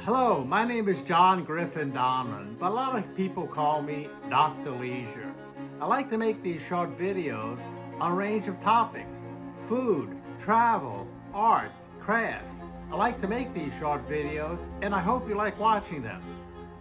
Hello, my name is John Griffin Donlin, but a lot of people call me Dr.Leisure. I like to make these short videos on a range of topics: food, travel, art, crafts. I like to make these short videos and I hope you like watching them.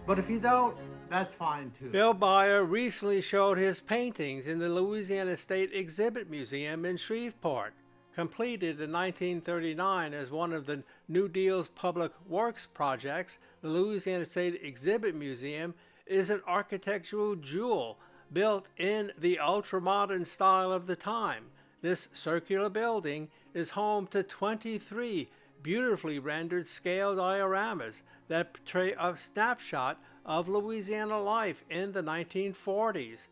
But if you don't, that's fine too. Bill Beier recently showed his paintings in the Louisiana State Exhibit Museum in Shreveport. Completed in 1939 as one of the New Deal's public works projects, the Louisiana State Exhibit Museum is an architectural jewel built in the ultra-modern style of the time. This circular building is home to 23 beautifully rendered scale dioramas that portray a snapshot of Louisiana life in the 1940s.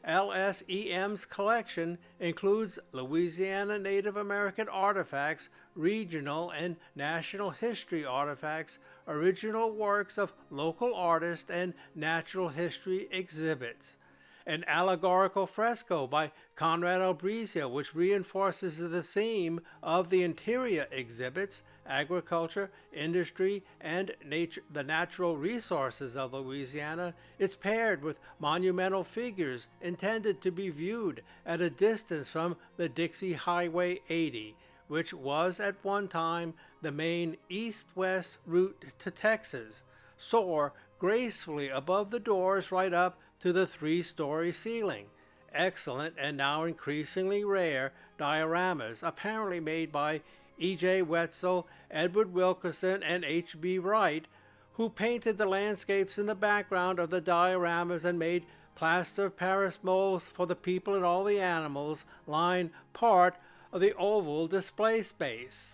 LSEM's collection includes Louisiana Native American artifacts, regional and national history artifacts, original works of local artists, and natural history exhibits. An allegorical fresco by Conrad Albrezio, which reinforces the theme of the interior exhibits: agriculture, industry, and the natural resources of Louisiana. It's paired with monumental figures intended to be viewed at a distance from the Dixie Highway 80, which was at one time the main east-west route to Texas. Soar gracefully above the doors right up to the 3-story ceiling. Excellent and now increasingly rare dioramas, apparently made by E.J. Whetzle, Edward Wilkerson, and H.B. Wright, who painted the landscapes in the background of the dioramas and made plaster Paris molds for the people and all the animals, line part of the oval display space.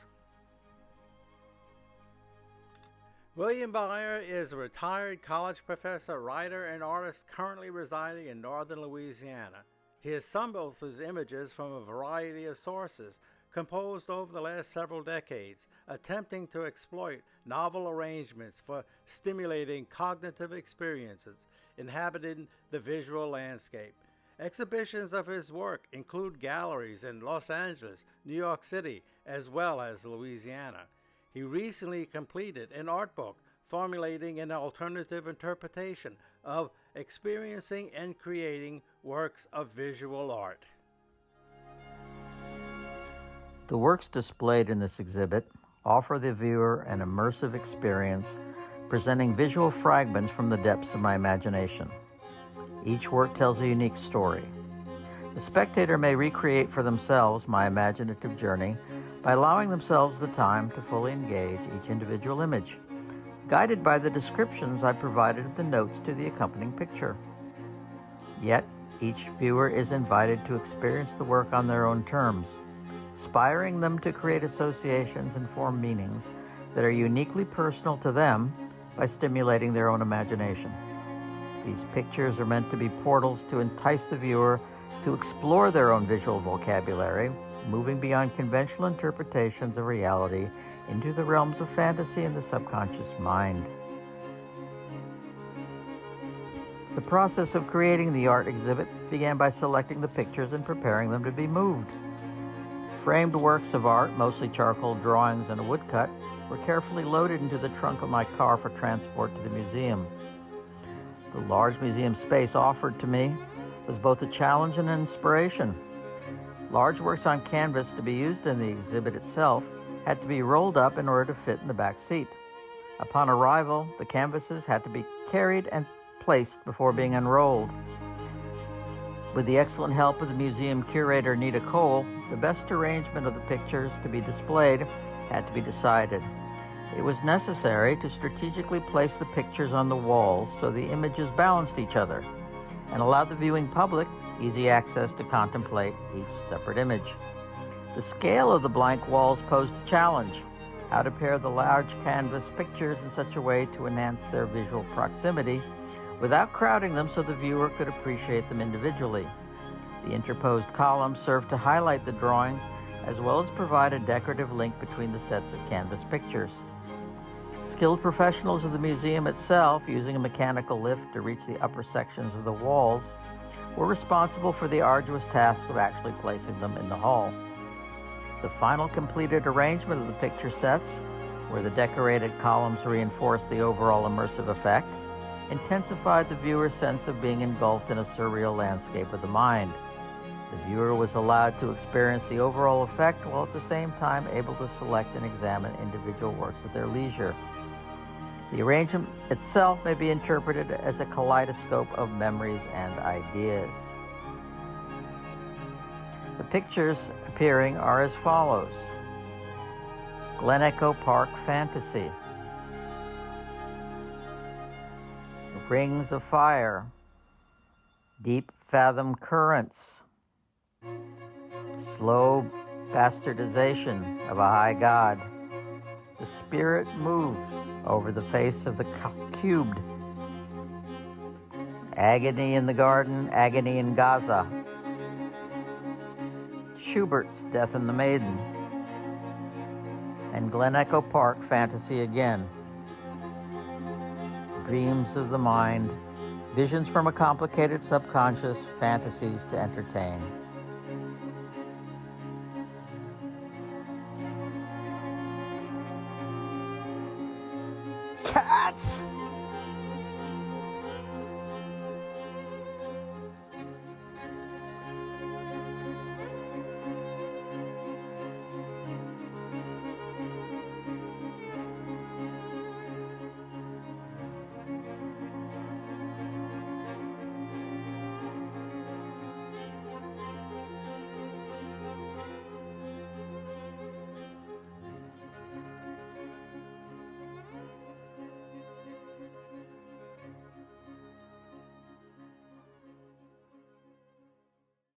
William Beier is a retired college professor, writer, and artist currently residing in northern Louisiana. He assembles his images from a variety of sources, composed over the last several decades, attempting to exploit novel arrangements for stimulating cognitive experiences, inhabiting the visual landscape. Exhibitions of his work include galleries in Los Angeles, New York City, as well as Louisiana. He recently completed an art book formulating an alternative interpretation of experiencing and creating works of visual art. The works displayed in this exhibit offer the viewer an immersive experience, presenting visual fragments from the depths of my imagination. Each work tells a unique story. The spectator may recreate for themselves my imaginative journey by allowing themselves the time to fully engage each individual image, guided by the descriptions I provided in the notes to the accompanying picture. Yet, each viewer is invited to experience the work on their own terms, inspiring them to create associations and form meanings that are uniquely personal to them by stimulating their own imagination. These pictures are meant to be portals to entice the viewer to explore their own visual vocabulary, moving beyond conventional interpretations of reality into the realms of fantasy and the subconscious mind. The process of creating the art exhibit began by selecting the pictures and preparing them to be moved. Framed works of art, mostly charcoal drawings and a woodcut, were carefully loaded into the trunk of my car for transport to the museum. The large museum space offered to me was both a challenge and an inspiration. Large works on canvas to be used in the exhibit itself had to be rolled up in order to fit in the back seat. Upon arrival, the canvases had to be carried and placed before being unrolled. With the excellent help of the museum curator Nita Cole, the best arrangement of the pictures to be displayed had to be decided. It was necessary to strategically place the pictures on the walls so the images balanced each other and allowed the viewing public easy access to contemplate each separate image. The scale of the blank walls posed a challenge: how to pair the large canvas pictures in such a way to enhance their visual proximity without crowding them so the viewer could appreciate them individually. The interposed columns served to highlight the drawings as well as provide a decorative link between the sets of canvas pictures. Skilled professionals of the museum itself, using a mechanical lift to reach the upper sections of the walls, were responsible for the arduous task of actually placing them in the hall. The final completed arrangement of the picture sets where the decorated columns reinforced the overall immersive effect, intensified the viewer's sense of being engulfed in a surreal landscape of the mind. The viewer was allowed to experience the overall effect while at the same time able to select and examine individual works at their leisure. The arrangement itself may be interpreted as a kaleidoscope of memories and ideas. The pictures appearing are as follows. Glen Echo Park Fantasy, Rings of Fire, Deep Fathom Currents, Slow Bastardization of a High God, The Spirit Moves over the Face of the Cubed, Agony in the Garden, Agony in Gaza, Schubert's Death and the Maiden, and Glen Echo Park Fantasy again. Dreams of the mind, visions from a complicated subconscious, fantasies to entertain. Cats!